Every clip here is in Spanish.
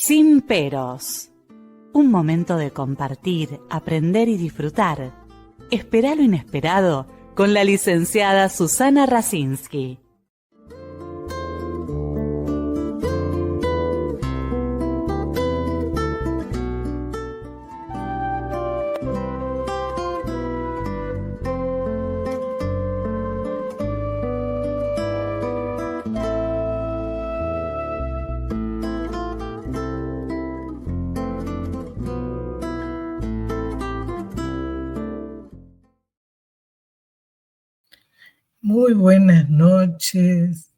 Sin peros. Un momento de compartir, aprender y disfrutar. Espera lo inesperado con la licenciada Susana Rasinski. Muy buenas noches.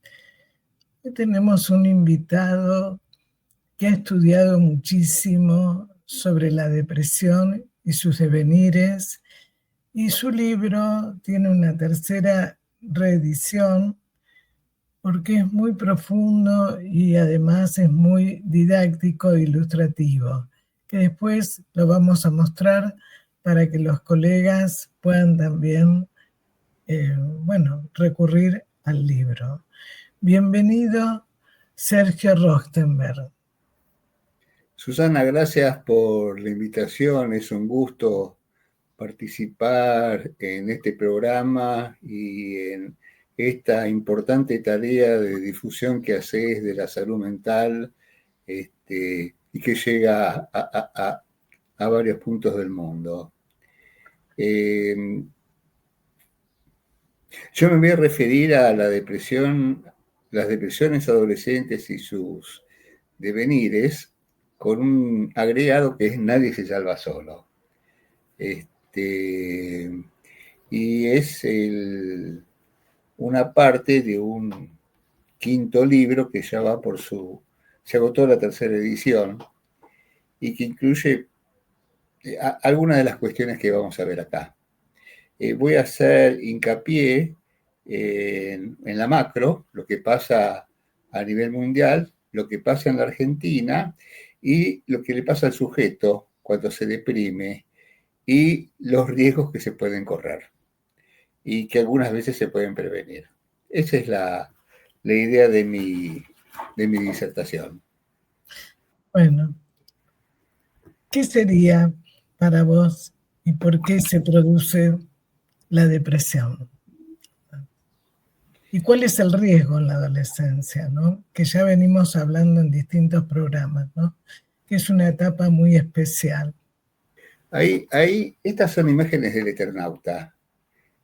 Hoy tenemos un invitado que ha estudiado muchísimo sobre la depresión y sus devenires, y su libro tiene una tercera reedición porque es muy profundo y además es muy didáctico e ilustrativo, que después lo vamos a mostrar para que los colegas puedan también recurrir al libro. Bienvenido, Sergio Rostenberg. Susana, gracias por la invitación. Es un gusto participar en este programa y en esta importante tarea de difusión que haces de la salud mental y que llega a varios puntos del mundo. Yo me voy a referir a la depresión, las depresiones adolescentes y sus devenires, con un agregado que es Nadie se salva solo. Y es una parte de un quinto libro que ya va por se agotó la tercera edición y que incluye algunas de las cuestiones que vamos a ver acá. Voy a hacer hincapié en la macro, lo que pasa a nivel mundial, lo que pasa en la Argentina y lo que le pasa al sujeto cuando se deprime y los riesgos que se pueden correr y que algunas veces se pueden prevenir. Esa es la idea de mi disertación. Bueno, ¿qué sería para vos y por qué se produce la depresión? ¿Y cuál es el riesgo en la adolescencia, ¿no? Que ya venimos hablando en distintos programas, ¿no? Que es una etapa muy especial. Estas son imágenes del Eternauta,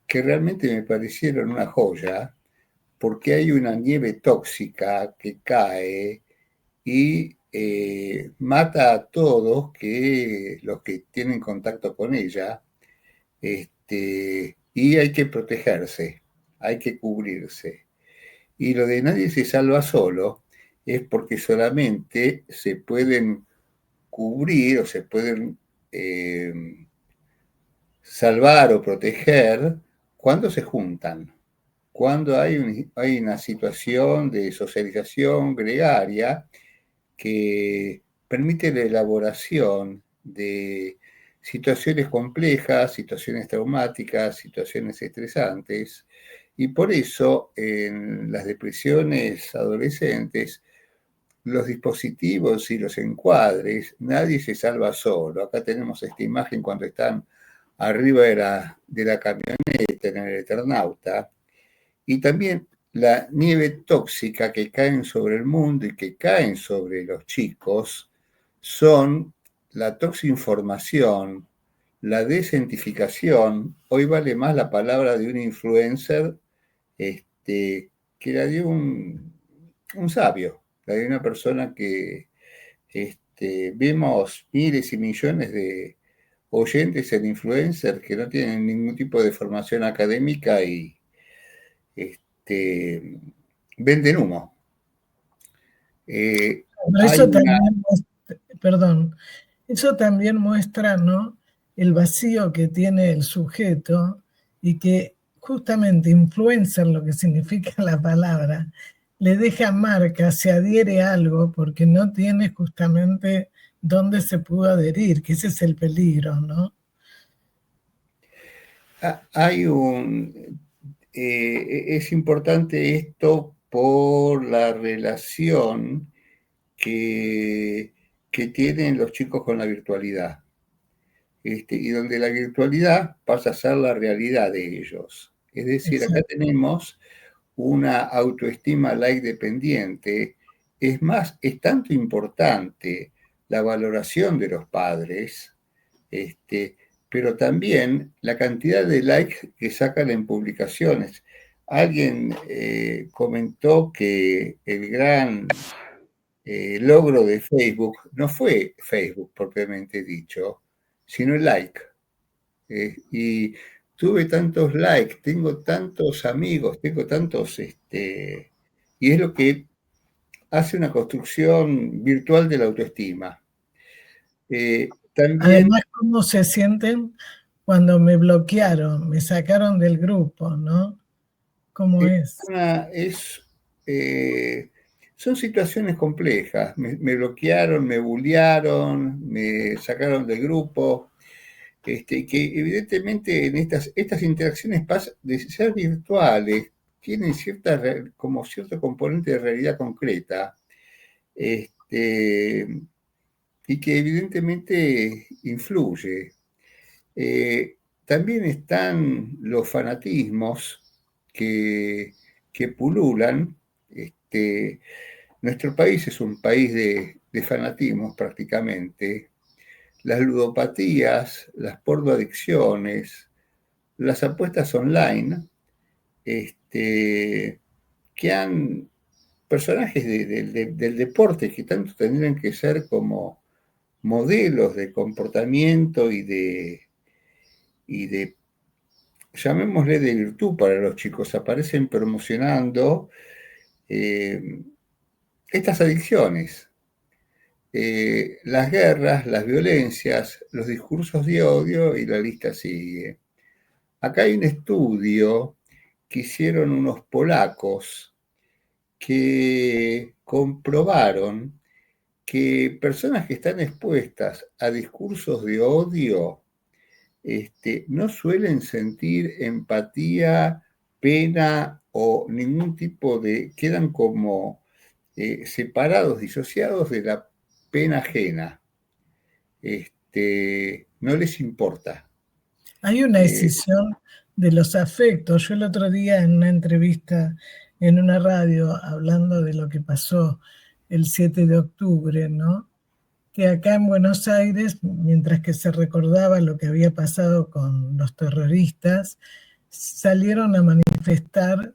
que realmente me parecieron una joya, porque hay una nieve tóxica que cae y mata a todos los que tienen contacto con ella, y hay que protegerse, hay que cubrirse. Y lo de Nadie se salva solo es porque solamente se pueden cubrir o se pueden salvar o proteger cuando se juntan, cuando hay una situación de socialización gregaria que permite la elaboración de situaciones complejas, situaciones traumáticas, situaciones estresantes, y por eso en las depresiones adolescentes los dispositivos y los encuadres, nadie se salva solo. Acá tenemos esta imagen cuando están arriba de la camioneta en el Eternauta, y también la nieve tóxica que caen sobre el mundo y que caen sobre los chicos son la toxinformación, la desentificación. Hoy vale más la palabra de un influencer que la de un sabio, la de una persona que vemos miles y millones de oyentes en influencers que no tienen ningún tipo de formación académica y venden humo. Eso también muestra, ¿no?, el vacío que tiene el sujeto, y que justamente influencer, lo que significa la palabra, le deja marca, se adhiere a algo porque no tiene justamente dónde se pudo adherir, que ese es el peligro, ¿no? Es importante esto por la relación que que tienen los chicos con la virtualidad. Y donde la virtualidad pasa a ser la realidad de ellos. Es decir, acá tenemos una autoestima like dependiente. Es más, es tanto importante la valoración de los padres, pero también la cantidad de likes que sacan en publicaciones. Alguien comentó que el gran logro de Facebook no fue Facebook propiamente dicho, sino el like. Y tuve tantos likes, tengo tantos amigos, tengo tantos, y es lo que hace una construcción virtual de la autoestima. También, además, ¿cómo se sienten cuando me bloquearon, me sacaron del grupo, ¿no? ¿Cómo es? Son situaciones complejas. Me bloquearon, me bullearon, me sacaron del grupo. Que evidentemente en estas interacciones de ser virtuales tienen como cierto componente de realidad concreta, y que evidentemente influye. También están los fanatismos que pululan. Nuestro país es un país de fanatismos prácticamente. Las ludopatías, las pornoadicciones, las apuestas online, que han personajes del deporte que tanto tendrían que ser como modelos de comportamiento y de llamémosle de virtud para los chicos, aparecen promocionando estas adicciones. Las guerras, las violencias, los discursos de odio y la lista sigue. Acá hay un estudio que hicieron unos polacos que comprobaron que personas que están expuestas a discursos de odio no suelen sentir empatía, pena o ningún tipo quedan como separados, disociados de la pena ajena. No les importa. Hay una escisión de los afectos. Yo el otro día en una entrevista en una radio hablando de lo que pasó el 7 de octubre, ¿no? Que acá en Buenos Aires, mientras que se recordaba lo que había pasado con los terroristas, salieron a manifestar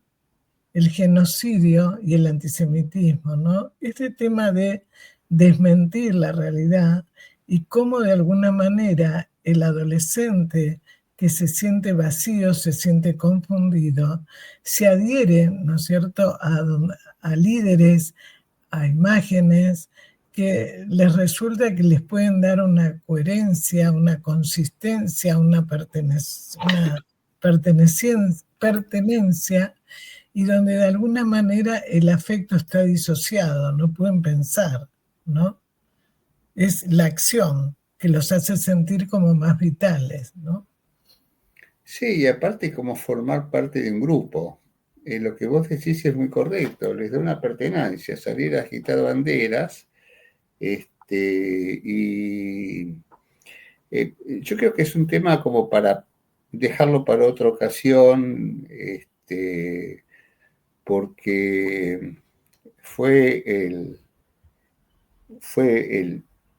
el genocidio y el antisemitismo, ¿no? Este tema de desmentir la realidad y cómo de alguna manera el adolescente que se siente vacío, se siente confundido, se adhiere, ¿no es cierto?, a líderes, a imágenes que les resulta que les pueden dar una coherencia, una consistencia, una pertenencia, y donde de alguna manera el afecto está disociado, no pueden pensar, ¿no? Es la acción que los hace sentir como más vitales, ¿no? Sí, y aparte como formar parte de un grupo. Lo que vos decís es muy correcto, les da una pertenencia, salir a agitar banderas, y yo creo que es un tema como para dejarlo para otra ocasión, porque fue el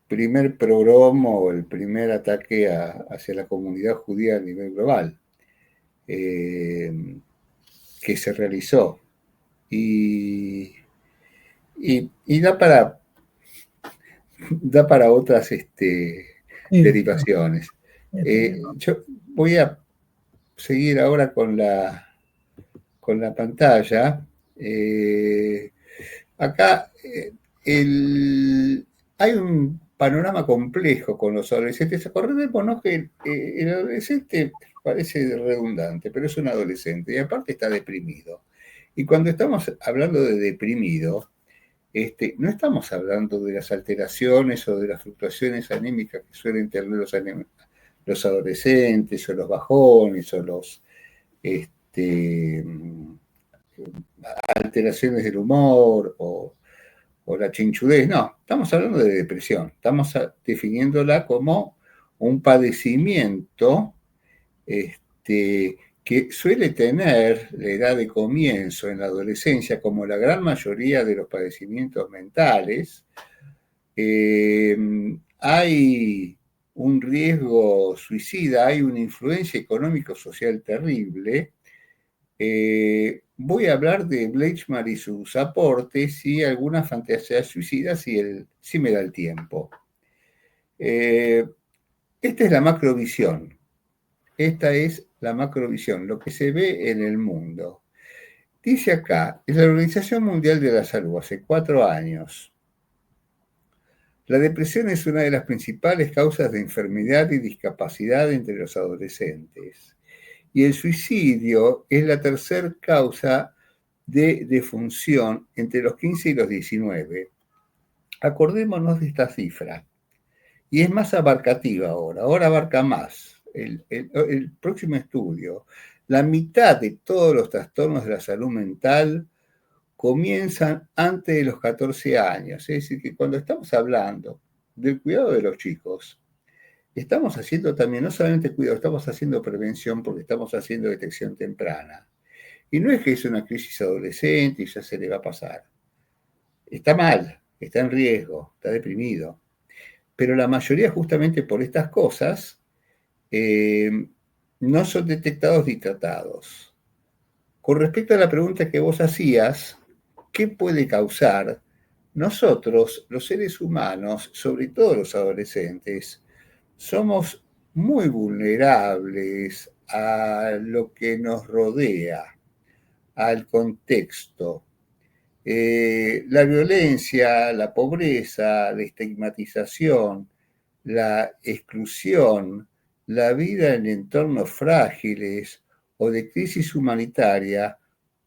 primer pogromo o el primer ataque hacia la comunidad judía a nivel global que se realizó. Y da para otras derivaciones. Yo voy a seguir ahora con la pantalla. Acá hay un panorama complejo con los adolescentes. Acordémonos que el adolescente parece redundante, pero es un adolescente y aparte está deprimido. Y cuando estamos hablando de deprimido, no estamos hablando de las alteraciones o de las fluctuaciones anímicas que suelen tener los adolescentes o los bajones o los alteraciones del humor o o la chinchudez, no, estamos hablando de depresión, estamos definiéndola como un padecimiento que suele tener la edad de comienzo en la adolescencia, como la gran mayoría de los padecimientos mentales. Hay un riesgo suicida, hay una influencia económico-social terrible. Voy a hablar de Bleichmann y sus aportes y algunas fantasías suicidas si me da el tiempo. Esta es la macrovisión. Esta es la macrovisión, lo que se ve en el mundo. Dice acá, en la Organización Mundial de la Salud, hace 4 años, la depresión es una de las principales causas de enfermedad y discapacidad entre los adolescentes. Y el suicidio es la tercera causa de defunción entre los 15 y los 19. Acordémonos de esta cifra. Y es más abarcativa ahora abarca más. El próximo estudio, la mitad de todos los trastornos de la salud mental comienzan antes de los 14 años. Es decir, que cuando estamos hablando del cuidado de los chicos, estamos haciendo también, no solamente cuidado, estamos haciendo prevención porque estamos haciendo detección temprana. Y no es que es una crisis adolescente y ya se le va a pasar. Está mal, está en riesgo, está deprimido. Pero la mayoría, justamente por estas cosas, no son detectados ni tratados. Con respecto a la pregunta que vos hacías, ¿qué puede causar? Nosotros, los seres humanos, sobre todo los adolescentes, somos muy vulnerables a lo que nos rodea, al contexto. La violencia, la pobreza, la estigmatización, la exclusión, la vida en entornos frágiles o de crisis humanitaria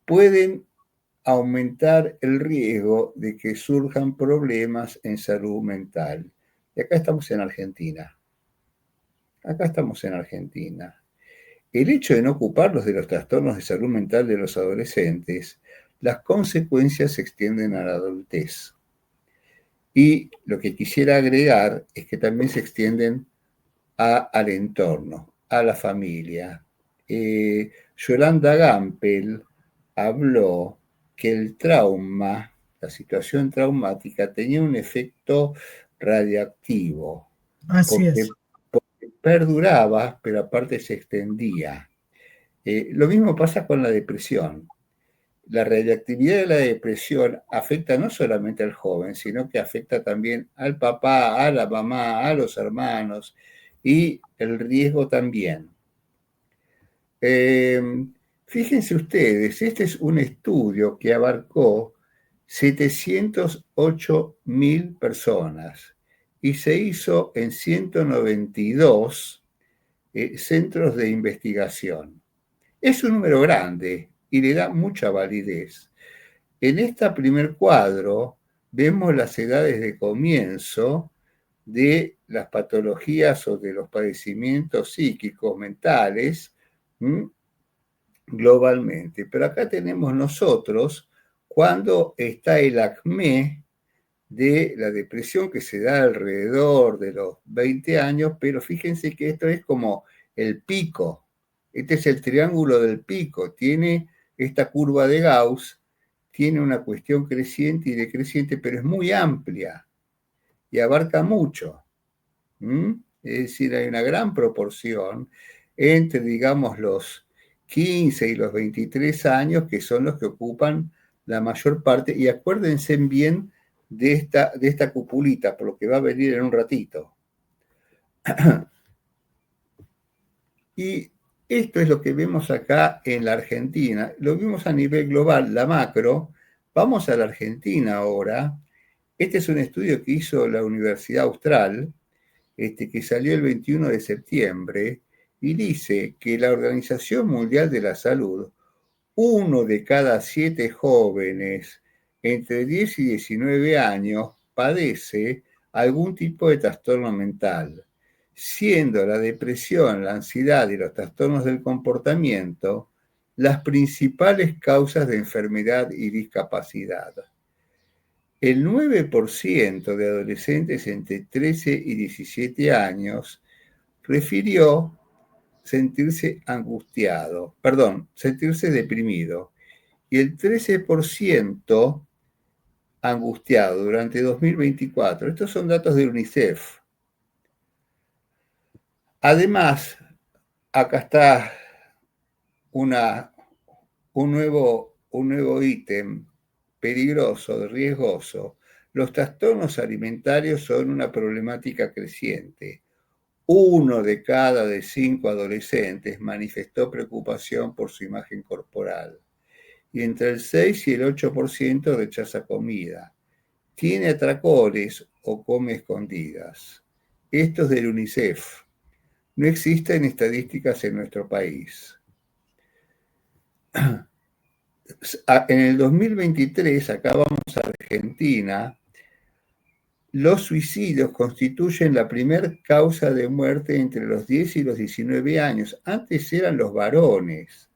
pueden aumentar el riesgo de que surjan problemas en salud mental. Y acá estamos en Argentina. El hecho de no ocuparlos de los trastornos de salud mental de los adolescentes, las consecuencias se extienden a la adultez. Y lo que quisiera agregar es que también se extienden al entorno, a la familia. Yolanda Gampel habló que el trauma, la situación traumática, tenía un efecto radiactivo. Así es. Porque perduraba, pero aparte se extendía. Lo mismo pasa con la depresión. La radiactividad de la depresión afecta no solamente al joven, sino que afecta también al papá, a la mamá, a los hermanos, y el riesgo también. Fíjense ustedes, este es un estudio que abarcó 708.000 personas y se hizo en 192 centros de investigación. Es un número grande y le da mucha validez. En este primer cuadro vemos las edades de comienzo de las patologías o de los padecimientos psíquicos, mentales, globalmente. Pero acá tenemos nosotros cuando está el acné de la depresión que se da alrededor de los 20 años, pero fíjense que esto es como el pico. Este es el triángulo del pico. Tiene esta curva de Gauss, tiene una cuestión creciente y decreciente, pero es muy amplia y abarca mucho. Es decir, hay una gran proporción entre, digamos, los 15 y los 23 años, que son los que ocupan la mayor parte, y acuérdense bien de esta cupulita, por lo que va a venir en un ratito. Y esto es lo que vemos acá en la Argentina. Lo vimos a nivel global, la macro. Vamos a la Argentina ahora. Este es un estudio que hizo la Universidad Austral, que salió el 21 de septiembre, y dice que la Organización Mundial de la Salud, 1 de cada 7 jóvenes entre 10 y 19 años padece algún tipo de trastorno mental, siendo la depresión, la ansiedad y los trastornos del comportamiento las principales causas de enfermedad y discapacidad. el 9% de adolescentes entre 13 y 17 años refirió sentirse sentirse deprimido, y el 13% angustiado durante 2024. Estos son datos de UNICEF. Además, acá está un nuevo ítem peligroso, riesgoso. Los trastornos alimentarios son una problemática creciente. 1 de cada 5 adolescentes manifestó preocupación por su imagen corporal y entre el 6 y el 8% rechaza comida, tiene atracones o come escondidas. Esto es del UNICEF. No existen estadísticas en nuestro país. En el 2023, acá vamos a Argentina, los suicidios constituyen la primera causa de muerte entre los 10 y los 19 años. Antes eran los varones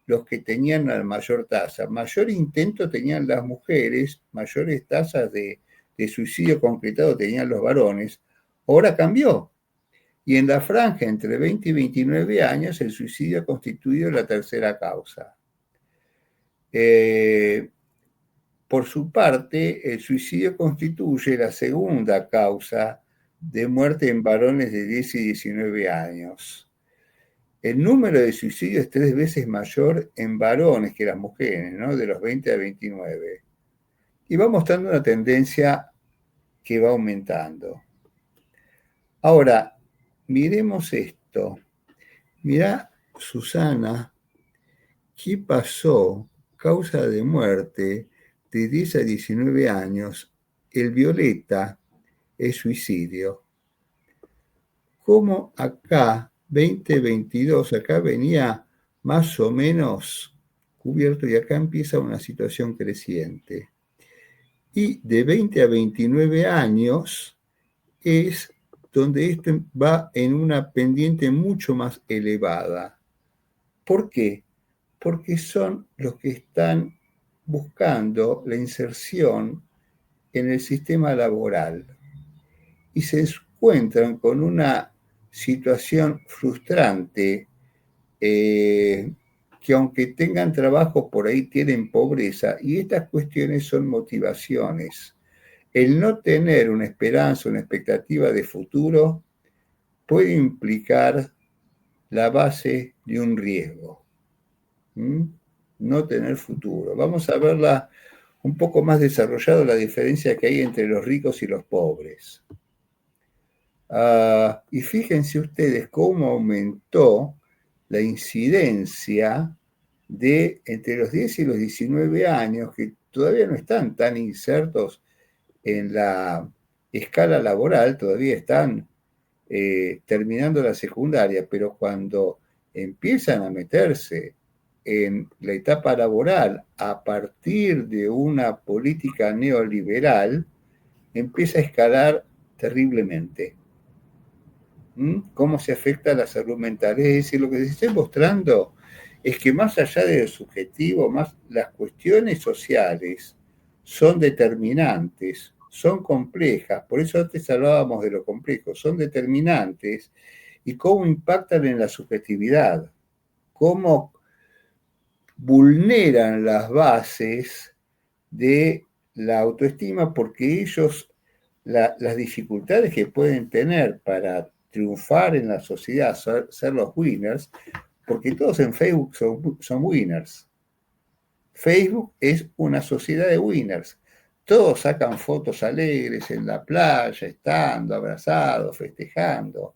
los que tenían la mayor tasa. Mayor intento tenían las mujeres, mayores tasas de suicidio concretado tenían los varones. Ahora cambió. Y en la franja entre 20 y 29 años, el suicidio ha constituido la tercera causa. Por su parte, el suicidio constituye la segunda causa de muerte en varones de 10 y 19 años. El número de suicidios es 3 veces mayor en varones que las mujeres, ¿no? De los 20 a 29. Y va mostrando una tendencia que va aumentando. Ahora, miremos esto. Mirá, Susana, ¿qué pasó? Causa de muerte de 10 a 19 años, el violeta es suicidio. Como acá, 2022, acá venía más o menos cubierto y acá empieza una situación creciente. Y de 20 a 29 años es donde esto va en una pendiente mucho más elevada. ¿Por qué? Porque son los que están buscando la inserción en el sistema laboral y se encuentran con una situación frustrante que aunque tengan trabajo por ahí tienen pobreza, y estas cuestiones son motivaciones. El no tener una esperanza, una expectativa de futuro puede implicar la base de un riesgo. No tener futuro. Vamos a verla un poco más desarrollado, la diferencia que hay entre los ricos y los pobres. Y fíjense ustedes cómo aumentó la incidencia de entre los 10 y los 19 años, que todavía no están tan insertos en la escala laboral, todavía están terminando la secundaria, pero cuando empiezan a meterse en la etapa laboral a partir de una política neoliberal, empieza a escalar terriblemente. ¿Cómo se afecta a la salud mental? Es decir, lo que se está mostrando es que más allá de lo subjetivo, más las cuestiones sociales son determinantes, son complejas, por eso antes hablábamos de lo complejo, son determinantes, y cómo impactan en la subjetividad, cómo vulneran las bases de la autoestima, porque ellos, las dificultades que pueden tener para triunfar en la sociedad, ser los winners, porque todos en Facebook son winners. Facebook es una sociedad de winners. Todos sacan fotos alegres en la playa, estando abrazados, festejando.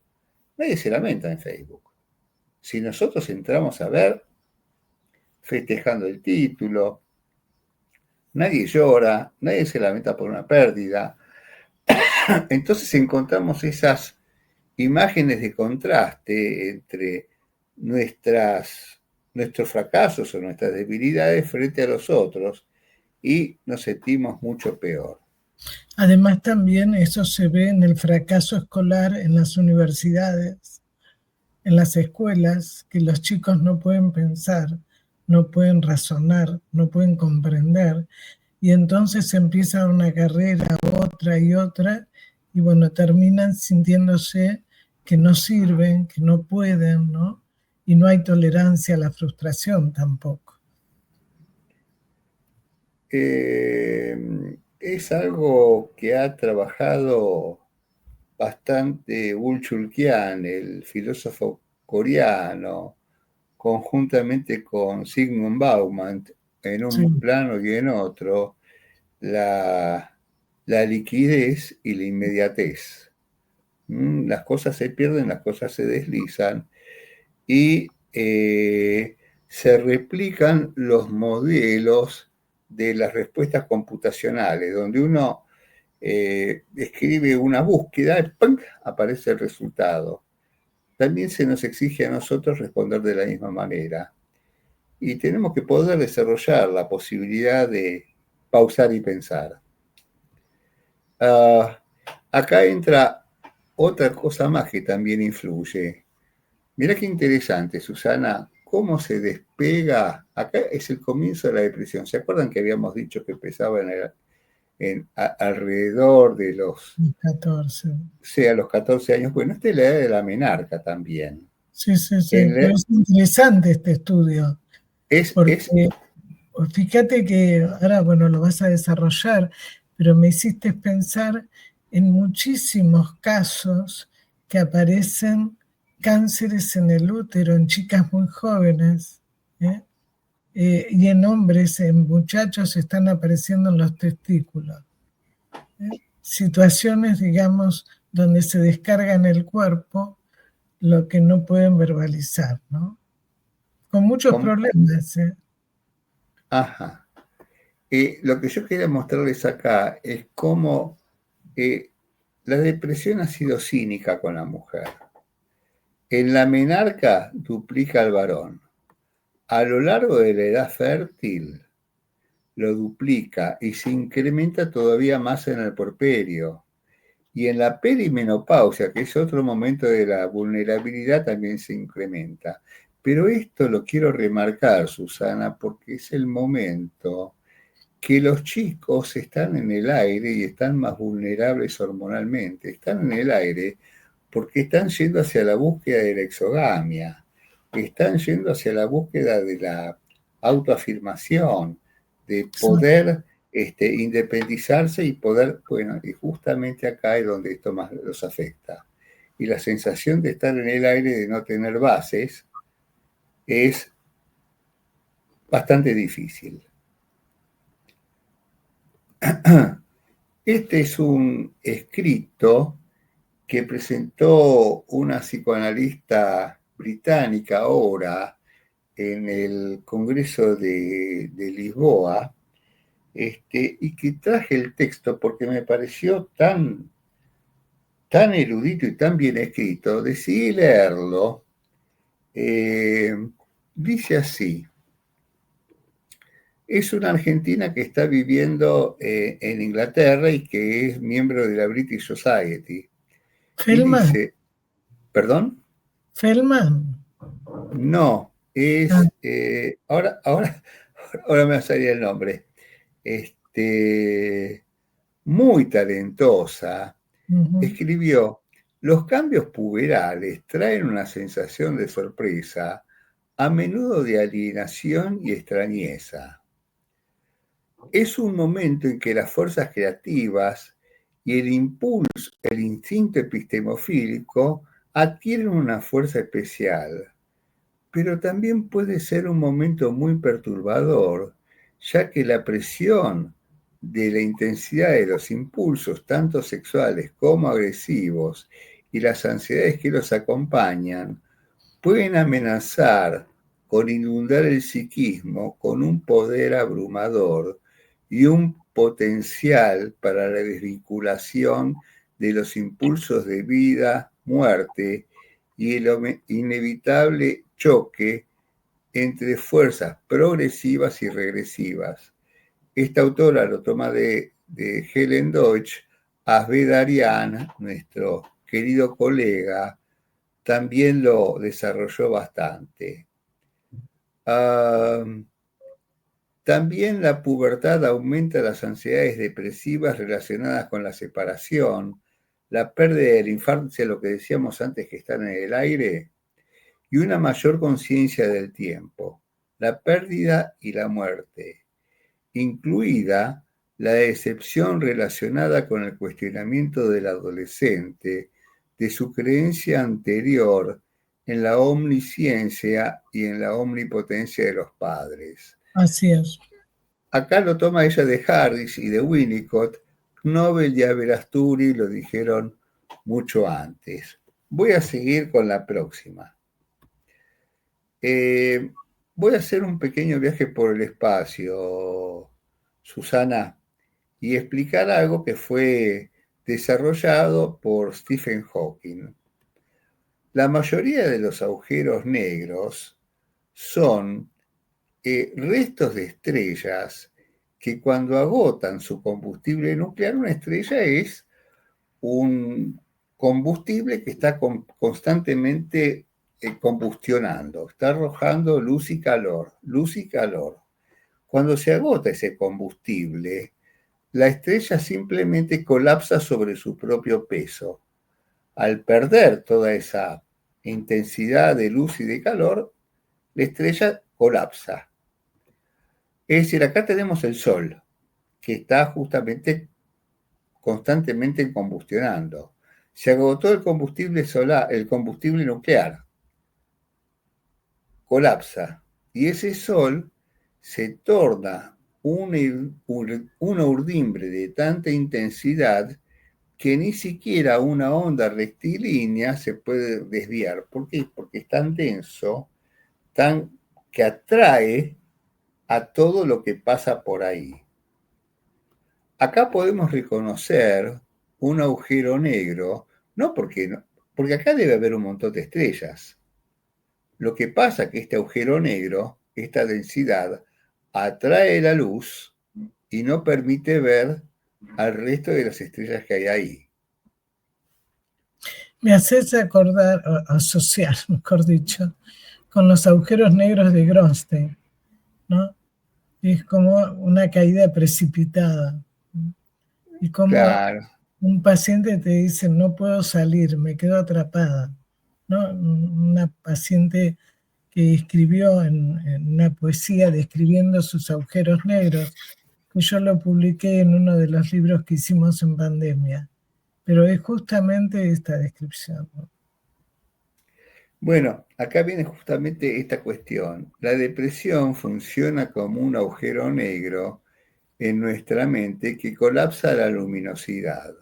Nadie se lamenta en Facebook. Si nosotros entramos a ver, festejando el título, nadie llora, nadie se lamenta por una pérdida. Entonces encontramos esas imágenes de contraste entre nuestros fracasos o nuestras debilidades frente a los otros, y nos sentimos mucho peor. Además, también eso se ve en el fracaso escolar en las universidades, en las escuelas, que los chicos no pueden pensar, no pueden razonar, no pueden comprender, y entonces empieza una carrera, otra y otra, y bueno, terminan sintiéndose que no sirven, que no pueden, ¿no? Y no hay tolerancia a la frustración tampoco. Es algo que ha trabajado bastante Woo-Chul Kian, el filósofo coreano, conjuntamente con Zygmunt Bauman, en un Sí, plano y en otro, la liquidez y la inmediatez. Las cosas se pierden, las cosas se deslizan y se replican los modelos de las respuestas computacionales, donde uno escribe una búsqueda y ¡pum!, aparece el resultado. También se nos exige a nosotros responder de la misma manera. Y tenemos que poder desarrollar la posibilidad de pausar y pensar. Acá entra otra cosa más que también influye. Mirá qué interesante, Susana, cómo se despega. Acá es el comienzo de la depresión. ¿Se acuerdan que habíamos dicho que empezaba alrededor de los 14. los 14 años? Bueno, esta es la edad de la menarca también. Sí, sí, sí, pero es interesante este estudio, porque fíjate que ahora, bueno, lo vas a desarrollar, pero me hiciste pensar en muchísimos casos que aparecen cánceres en el útero en chicas muy jóvenes, ¿eh? Y en hombres, en muchachos, están apareciendo en los testículos. Situaciones, digamos, donde se descarga en el cuerpo lo que no pueden verbalizar, ¿no? Con muchos problemas, ¿eh? Ajá. Lo que yo quería mostrarles acá es cómo la depresión ha sido cínica con la mujer. En la menarca duplica al varón. A lo largo de la edad fértil lo duplica y se incrementa todavía más en el puerperio. Y en la perimenopausia, que es otro momento de la vulnerabilidad, también se incrementa. Pero esto lo quiero remarcar, Susana, porque es el momento que los chicos están en el aire y están más vulnerables hormonalmente. Están en el aire porque están yendo hacia la búsqueda de la exogamia, están yendo hacia la búsqueda de la autoafirmación, de poder independizarse y poder, bueno, y justamente acá es donde esto más los afecta. Y la sensación de estar en el aire, de no tener bases, es bastante difícil. Este es un escrito que presentó una psicoanalista británica ahora en el Congreso de Lisboa, y que traje el texto porque me pareció tan erudito y tan bien escrito, decidí leerlo. Dice así: es una argentina que está viviendo en Inglaterra y que es miembro de la British Society. Y Feldman. dice, ¿perdón? Feldman. No, es, ahora me va a salir el nombre. Muy talentosa, escribió: los cambios puberales traen una sensación de sorpresa, a menudo de alienación y extrañeza. Es un momento en que las fuerzas creativas y el impulso, el instinto epistemofílico adquieren una fuerza especial, pero también puede ser un momento muy perturbador, ya que la presión de la intensidad de los impulsos, tanto sexuales como agresivos, y las ansiedades que los acompañan, pueden amenazar con inundar el psiquismo con un poder abrumador y un potencial para la desvinculación de los impulsos de vida, muerte y el inevitable choque entre fuerzas progresivas y regresivas. Esta autora lo toma de Helen Deutsch. Asvedarian, nuestro querido colega, también lo desarrolló bastante. También la pubertad aumenta las ansiedades depresivas relacionadas con la separación, la pérdida de la infancia, lo que decíamos antes que están en el aire, y una mayor conciencia del tiempo, la pérdida y la muerte, incluida la decepción relacionada con el cuestionamiento del adolescente de su creencia anterior en la omnisciencia y en la omnipotencia de los padres. Así es. Acá lo toma ella de Harris y de Winnicott. Knobel y Aberasturi lo dijeron mucho antes. Voy a seguir con la próxima. Voy a hacer un pequeño viaje por el espacio, Susana, y explicar algo que fue desarrollado por Stephen Hawking. La mayoría de los agujeros negros son restos de estrellas que cuando agotan su combustible nuclear, una estrella es un combustible que está constantemente combustionando, está arrojando luz y calor, luz y calor. Cuando se agota ese combustible, la estrella simplemente colapsa sobre su propio peso. Al perder toda esa intensidad de luz y de calor, la estrella colapsa. Es decir, acá tenemos el Sol, que está justamente constantemente combustionando. Se agotó el combustible solar, el combustible nuclear, colapsa, y ese Sol se torna una urdimbre de tanta intensidad que ni siquiera una onda rectilínea se puede desviar. ¿Por qué? Porque es tan denso, que atrae a todo lo que pasa por ahí. Acá podemos reconocer un agujero negro, porque acá debe haber un montón de estrellas. Lo que pasa es que este agujero negro, esta densidad, atrae la luz y no permite ver al resto de las estrellas que hay ahí. Me haces acordar, o asociar, mejor dicho, con los agujeros negros de Grönstein, ¿no? Y es como una caída precipitada. Y como claro. Un paciente te dice, no puedo salir, me quedo atrapada, ¿no? Una paciente que escribió en una poesía describiendo sus agujeros negros, que yo lo publiqué en uno de los libros que hicimos en pandemia, pero es justamente esta descripción, ¿no? Bueno, acá viene justamente esta cuestión. La depresión funciona como un agujero negro en nuestra mente que colapsa la luminosidad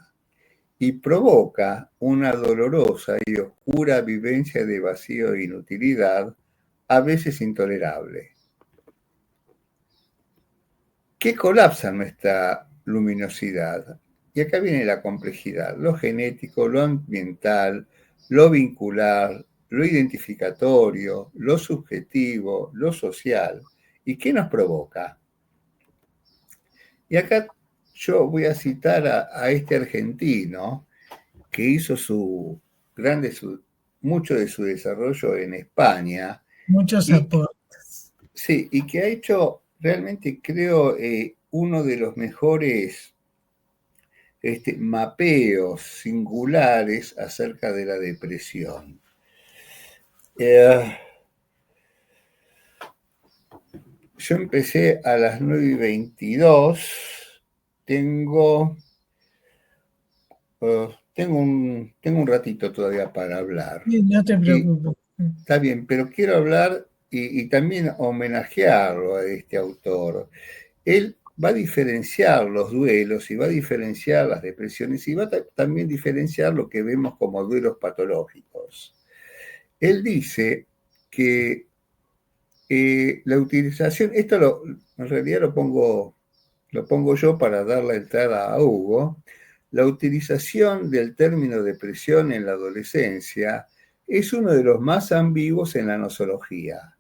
y provoca una dolorosa y oscura vivencia de vacío e inutilidad, a veces intolerable. ¿Qué colapsa nuestra luminosidad? Y acá viene la complejidad, lo genético, lo ambiental, lo vincular, lo identificatorio, lo subjetivo, lo social. ¿Y qué nos provoca? Y acá yo voy a citar a este argentino que hizo mucho de su desarrollo en España. Muchos aportes. Sí, y que ha hecho realmente, creo, uno de los mejores mapeos singulares acerca de la depresión. Yo empecé a las 9:22. Tengo un ratito todavía para hablar. Sí, no te preocupes. Está bien, pero quiero hablar y también homenajearlo a este autor. Él va a diferenciar los duelos y va a diferenciar las depresiones y va a también diferenciar lo que vemos como duelos patológicos. Él dice que la utilización, en realidad lo pongo yo para dar la entrada a Hugo, la utilización del término depresión en la adolescencia es uno de los más ambiguos en la nosología.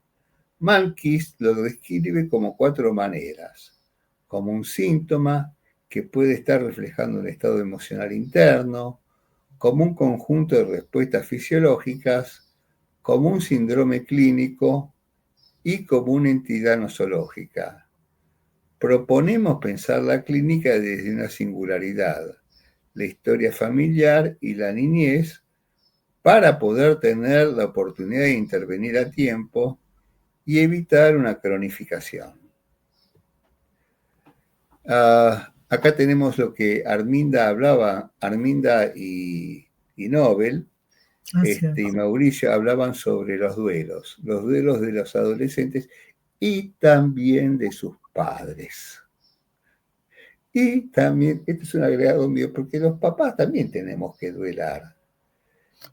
Malkiss lo describe como 4 maneras: como un síntoma que puede estar reflejando un estado emocional interno, como un conjunto de respuestas fisiológicas, como un síndrome clínico y como una entidad nosológica. proponemos pensar la clínica desde una singularidad, la historia familiar y la niñez, para poder tener la oportunidad de intervenir a tiempo y evitar una cronificación. Acá tenemos lo que Arminda hablaba, Arminda y Nobel, y Mauricio hablaban sobre los duelos de los adolescentes y también de sus padres. Y también, este es un agregado mío, porque los papás también tenemos que duelar.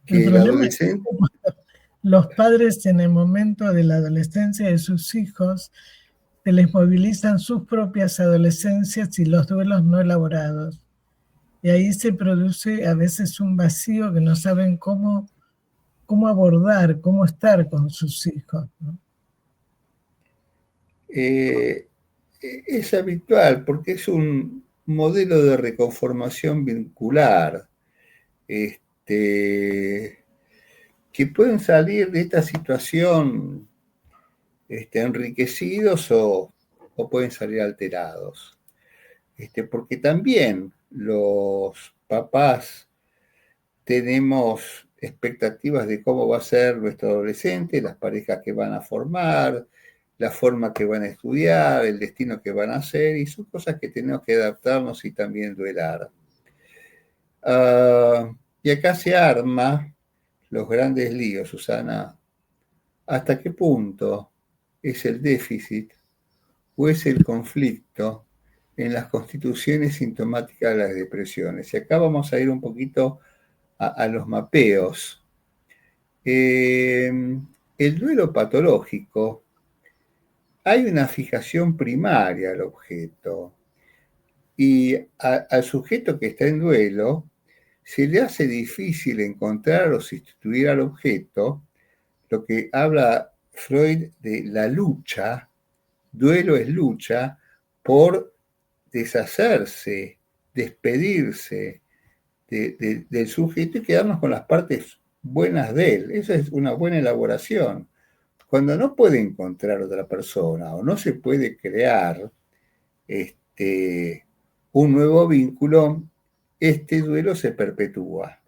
El problema es que los padres en el momento de la adolescencia de sus hijos se les movilizan sus propias adolescencias y los duelos no elaborados. Y ahí se produce a veces un vacío que no saben cómo abordar, cómo estar con sus hijos, ¿no? Es habitual porque es un modelo de reconformación vincular, que pueden salir de esta situación enriquecidos o pueden salir alterados. Porque también los papás tenemos expectativas de cómo va a ser nuestro adolescente, las parejas que van a formar, la forma que van a estudiar, el destino que van a hacer, y son cosas que tenemos que adaptarnos y también duelar. Y acá se arma los grandes líos, Susana. ¿Hasta qué punto es el déficit o es el conflicto en las constituciones sintomáticas de las depresiones? Y acá vamos a ir un poquito a los mapeos. El duelo patológico, hay una fijación primaria al objeto y al sujeto que está en duelo se le hace difícil encontrar o sustituir al objeto, lo que habla Freud de la lucha. Duelo es lucha por deshacerse, despedirse del sujeto y quedarnos con las partes buenas de él. Esa es una buena elaboración. Cuando no puede encontrar otra persona o no se puede crear un nuevo vínculo, este duelo se perpetúa.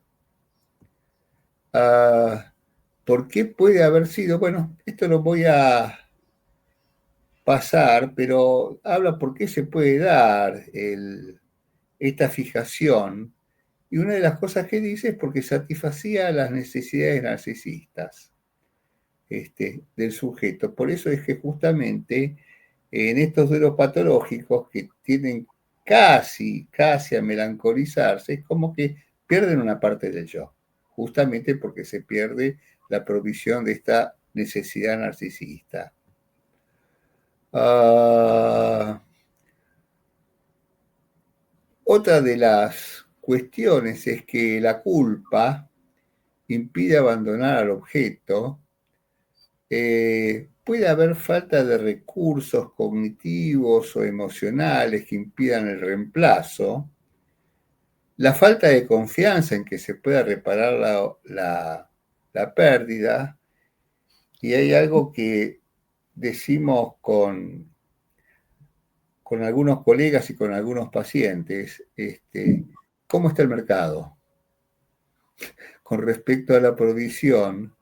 ¿Por qué puede haber sido? Bueno, esto lo voy a pasar, pero habla por qué se puede dar esta fijación. Y una de las cosas que dice es porque satisfacía las necesidades narcisistas del sujeto. Por eso es que justamente en estos duelos patológicos que tienden casi a melancolizarse, es como que pierden una parte del yo, justamente porque se pierde la provisión de esta necesidad narcisista. Otra de las cuestiones es que la culpa impide abandonar al objeto. Puede haber falta de recursos cognitivos o emocionales que impidan el reemplazo. La falta de confianza en que se pueda reparar la pérdida. Y hay algo que decimos con algunos colegas y con algunos pacientes, ¿cómo está el mercado con respecto a la provisión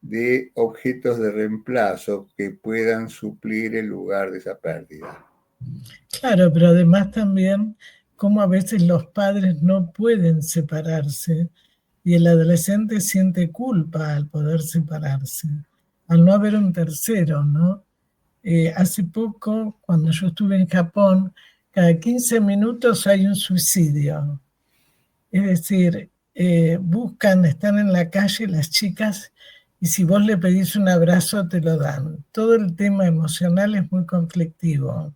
de objetos de reemplazo que puedan suplir el lugar de esa pérdida? Claro, pero además también cómo a veces los padres no pueden separarse y el adolescente siente culpa al poder separarse, al no haber un tercero, ¿no? Hace poco, cuando yo estuve en Japón, cada 15 minutos hay un suicidio. Es decir, están en la calle las chicas y si vos le pedís un abrazo te lo dan. Todo el tema emocional es muy conflictivo,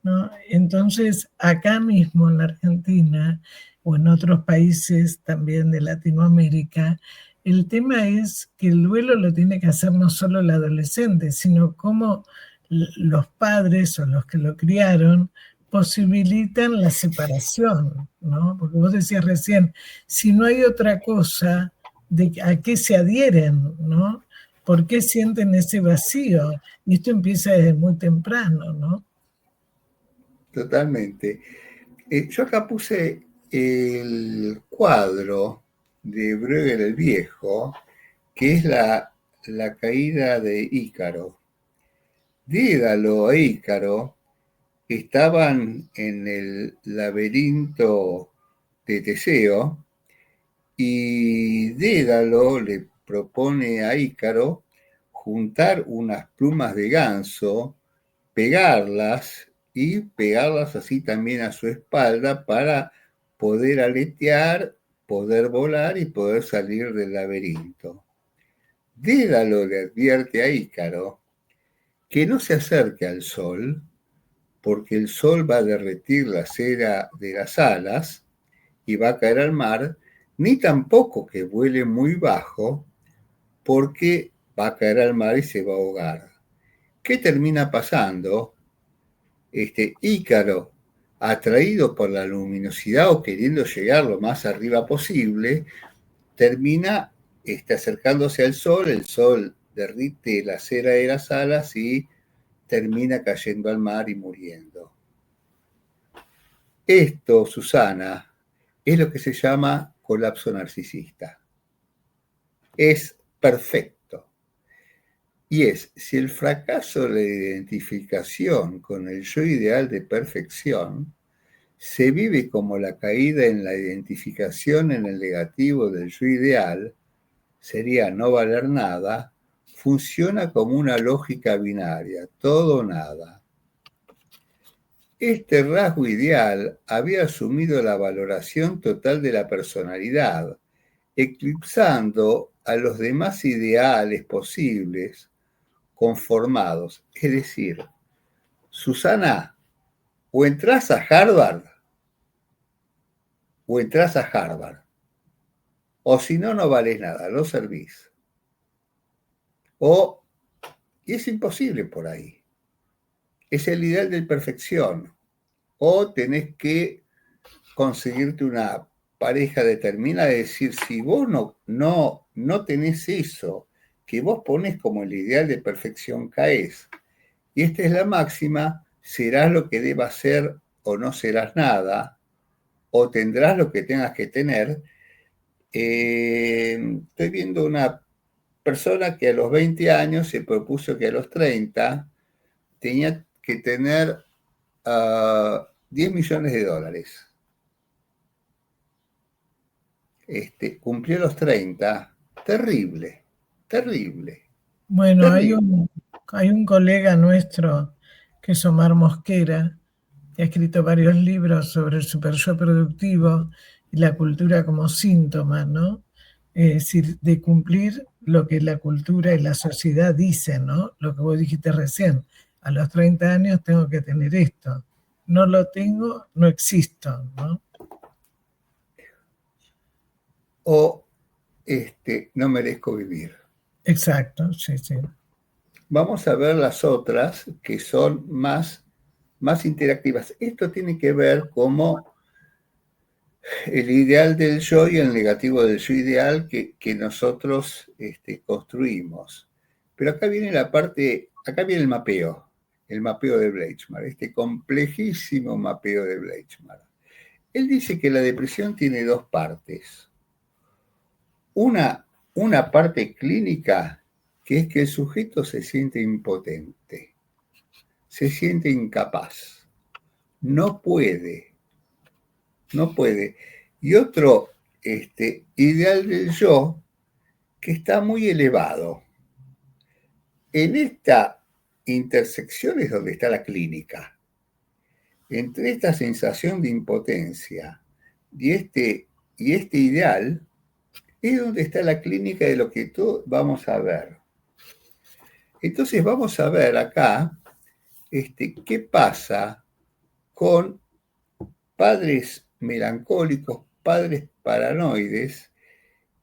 ¿no? Entonces, acá mismo en la Argentina o en otros países también de Latinoamérica, el tema es que el duelo lo tiene que hacer no solo el adolescente, sino cómo los padres o los que lo criaron posibilitan la separación, ¿no? Porque vos decías recién, si no hay otra cosa, ¿a qué se adhieren, no? ¿Por qué sienten ese vacío? Y esto empieza desde muy temprano, ¿no? Totalmente. Yo acá puse el cuadro de Bruegel el Viejo, que es la caída de Ícaro. Dédalo e Ícaro estaban en el laberinto de Teseo y Dédalo le propone a Ícaro juntar unas plumas de ganso, pegarlas y pegarlas así también a su espalda para poder aletear, poder volar y poder salir del laberinto. Dédalo le advierte a Ícaro que no se acerque al sol, porque el sol va a derretir la cera de las alas y va a caer al mar, ni tampoco que vuele muy bajo, porque va a caer al mar y se va a ahogar. ¿Qué termina pasando? Ícaro, atraído por la luminosidad o queriendo llegar lo más arriba posible, termina acercándose al sol, el sol derrite la cera de las alas y termina cayendo al mar y muriendo. Esto, Susana, es lo que se llama colapso narcisista. Es perfecto. Y es, si el fracaso de la identificación con el yo ideal de perfección se vive como la caída en la identificación en el negativo del yo ideal, sería no valer nada, funciona como una lógica binaria, todo o nada. Este rasgo ideal había asumido la valoración total de la personalidad, eclipsando a los demás ideales posibles conformados. Es decir, Susana, o entras a Harvard, o entras a Harvard. O si no, no valés nada, no servís. Y es imposible por ahí. Es el ideal de perfección. O tenés que conseguirte una pareja determinada, es decir, si vos no tenés eso que vos pones como el ideal de perfección, caes. Y esta es la máxima, serás lo que debas ser o no serás nada, o tendrás lo que tengas que tener. Estoy viendo una persona que a los 20 años se propuso que a los 30 tenía que tener 10 millones de dólares. Cumplió los 30, terrible. Bueno, Terrible. hay un colega nuestro que es Omar Mosquera, que ha escrito varios libros sobre el superyo productivo y la cultura como síntoma, ¿no? Es decir, de cumplir lo que la cultura y la sociedad dicen, ¿no? Lo que vos dijiste recién, a los 30 años tengo que tener esto. No lo tengo, no existo, ¿no? O no merezco vivir. Exacto, sí, sí. Vamos a ver las otras que son más interactivas. Esto tiene que ver como el ideal del yo y el negativo del yo ideal que nosotros construimos. Pero acá viene acá viene el mapeo de Bleichmar, este complejísimo mapeo de Bleichmar. Él dice que la depresión tiene dos partes. Una parte clínica, que es que el sujeto se siente impotente, se siente incapaz, no puede. Y otro ideal del yo que está muy elevado. En esta intersección es donde está la clínica. Entre esta sensación de impotencia y este ideal es donde está la clínica de lo que todos vamos a ver. Entonces vamos a ver acá qué pasa con padres melancólicos, padres paranoides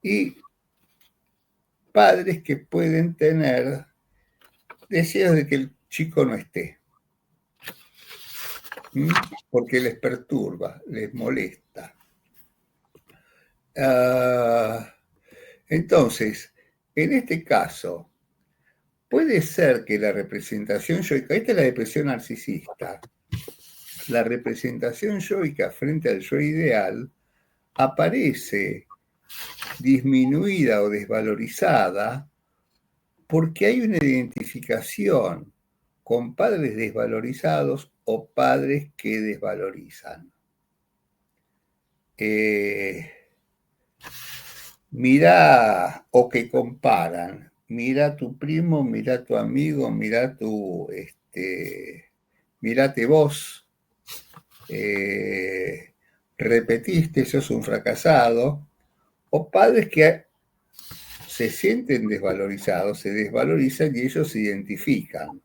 y padres que pueden tener deseos de que el chico no esté, porque les perturba, les molesta. Entonces, en este caso, puede ser que la representación yoica, esta es la depresión narcisista, la representación yoica frente al yo ideal aparece disminuida o desvalorizada porque hay una identificación con padres desvalorizados o padres que desvalorizan. Mira o que comparan. Mira tu primo, mira tu amigo, mira mírate vos. Repetiste, sos un fracasado. O padres que se sienten desvalorizados, se desvalorizan y ellos se identifican.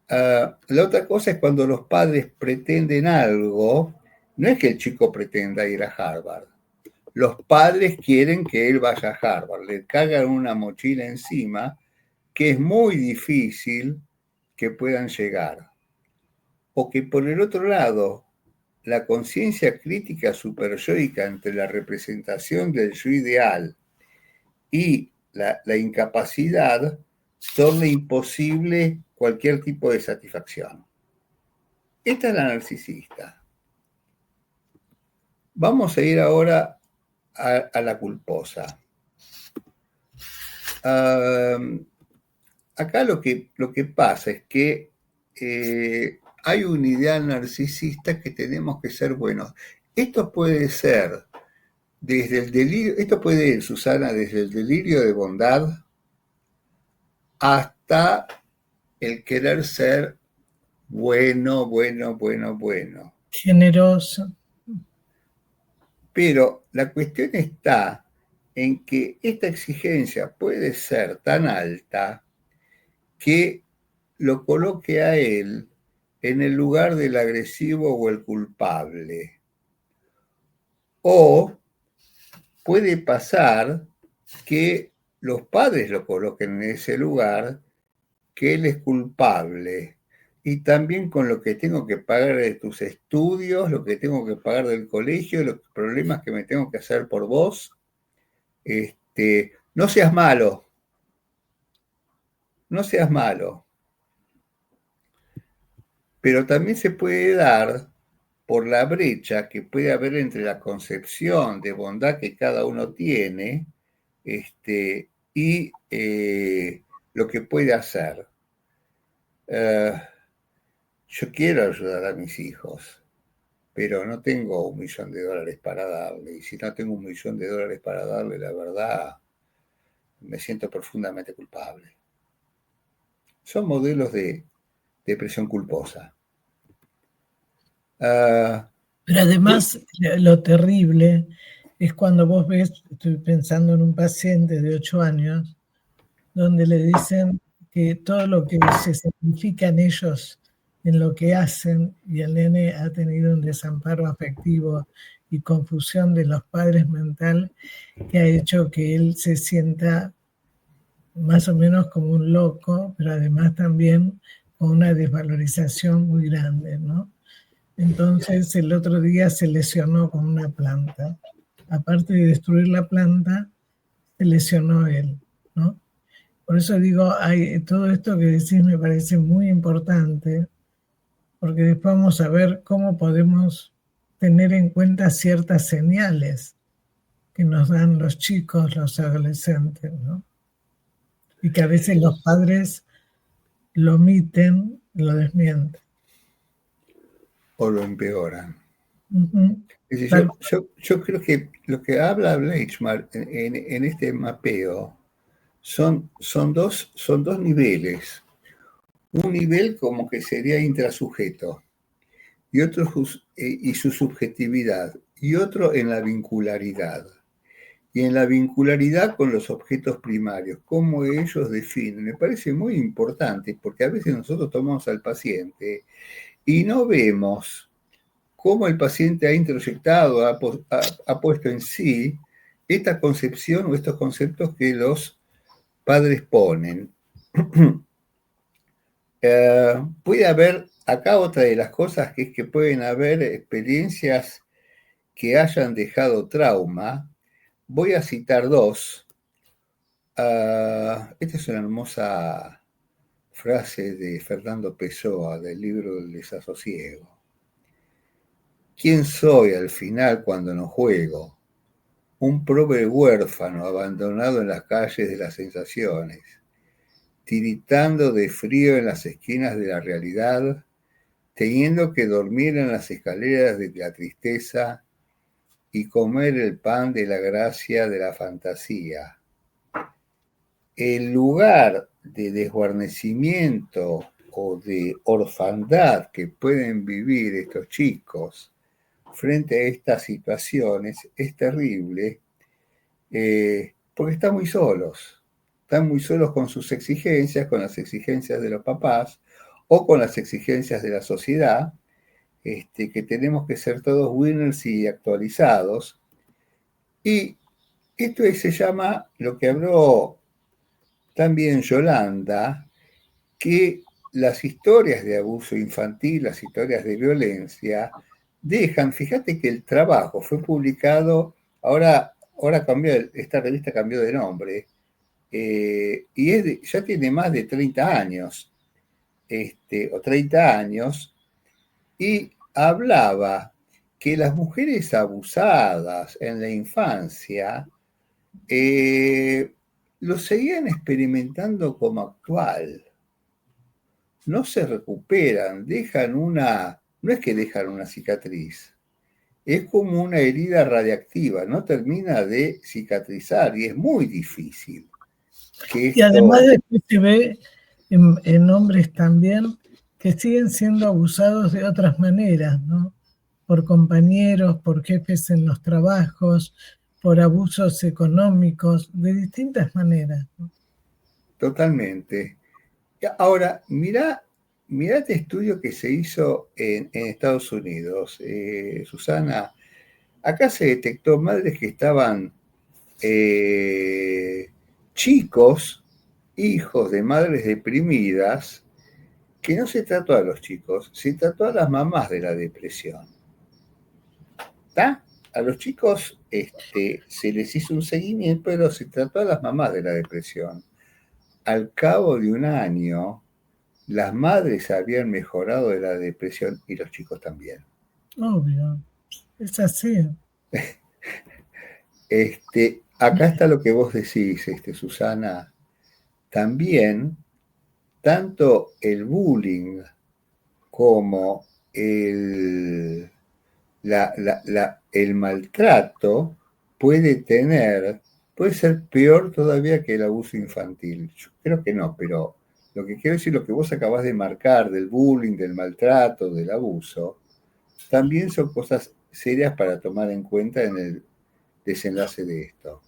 La otra cosa es cuando los padres pretenden algo, no es que el chico pretenda ir a Harvard. Los padres quieren que él vaya a Harvard, le cargan una mochila encima que es muy difícil que puedan llegar. O que por el otro lado, la conciencia crítica superyoica entre la representación del yo ideal y la incapacidad torna imposible cualquier tipo de satisfacción. Esta es la narcisista. Vamos a ir ahora a la culposa. Acá lo que pasa es que hay un ideal narcisista que tenemos que ser buenos. Esto puede ser desde el delirio, esto puede ir, Susana, desde el delirio de bondad hasta el querer ser bueno. Generoso. Pero la cuestión está en que esta exigencia puede ser tan alta que lo coloque a él en el lugar del agresivo o el culpable. O puede pasar que los padres lo coloquen en ese lugar, que él es culpable. Y también con lo que tengo que pagar de tus estudios, lo que tengo que pagar del colegio, los problemas que me tengo que hacer por vos. No seas malo. No seas malo. Pero también se puede dar por la brecha que puede haber entre la concepción de bondad que cada uno tiene y lo que puede hacer. Yo quiero ayudar a mis hijos, pero no tengo $1 millón para darle. Y si no tengo $1 millón para darle, la verdad, me siento profundamente culpable. Son modelos de depresión culposa. Pero además, lo terrible es cuando vos ves, estoy pensando en un paciente de 8 años, donde le dicen que todo lo que se sacrifican ellos en lo que hacen, y el nene ha tenido un desamparo afectivo y confusión de los padres mental, que ha hecho que él se sienta más o menos como un loco, pero además también con una desvalorización muy grande, ¿no? Entonces el otro día se lesionó con una planta. Aparte de destruir la planta, se lesionó él, ¿no? Por eso digo, todo esto que decís me parece muy importante, porque después vamos a ver cómo podemos tener en cuenta ciertas señales que nos dan los chicos, los adolescentes, ¿no? Y que a veces los padres lo omiten, lo desmienten. O lo empeoran. Uh-huh. Es decir, yo creo que lo que habla Bleichmar en este mapeo son dos niveles. Un nivel como que sería intrasujeto y otro y su subjetividad, y otro en la vincularidad. Y en la vincularidad con los objetos primarios, cómo ellos definen. Me parece muy importante porque a veces nosotros tomamos al paciente y no vemos cómo el paciente ha introyectado, ha puesto en sí esta concepción o estos conceptos que los padres ponen. Puede haber, acá otra de las cosas que es que pueden haber experiencias que hayan dejado trauma. Voy a citar dos. Esta es una hermosa frase de Fernando Pessoa del libro del desasosiego. ¿Quién soy al final cuando no juego? Un pobre huérfano abandonado en las calles de las sensaciones, tiritando de frío en las esquinas de la realidad, teniendo que dormir en las escaleras de la tristeza y comer el pan de la gracia de la fantasía. El lugar de desguarnecimiento o de orfandad que pueden vivir estos chicos frente a estas situaciones es terrible, porque están muy solos con sus exigencias, con las exigencias de los papás o con las exigencias de la sociedad, que tenemos que ser todos winners y actualizados. Y esto se llama, lo que habló también Yolanda, que las historias de abuso infantil, las historias de violencia, dejan, fíjate que el trabajo fue publicado, ahora cambió, esta revista cambió de nombre, y ya tiene más de 30 años, o 30 años, y hablaba que las mujeres abusadas en la infancia lo seguían experimentando como actual. No se recuperan, no es que dejan una cicatriz, es como una herida radiactiva, no termina de cicatrizar y es muy difícil. Y además después se ve en hombres también que siguen siendo abusados de otras maneras, ¿no? Por compañeros, por jefes en los trabajos, por abusos económicos, de distintas maneras, ¿no? Totalmente. Ahora, mirá este estudio que se hizo en Estados Unidos, Susana. Acá se detectó madres que estaban chicos, hijos de madres deprimidas, que no se trató a los chicos, se trató a las mamás de la depresión. ¿Está? A los chicos se les hizo un seguimiento, pero se trató a las mamás de la depresión. Al cabo de un año, las madres habían mejorado de la depresión y los chicos también. Obvio, es así. Acá está lo que vos decís, Susana. También, tanto el bullying como el maltrato puede ser peor todavía que el abuso infantil. Yo creo que no, pero lo que quiero decir, lo que vos acabás de marcar del bullying, del maltrato, del abuso, también son cosas serias para tomar en cuenta en el desenlace de esto.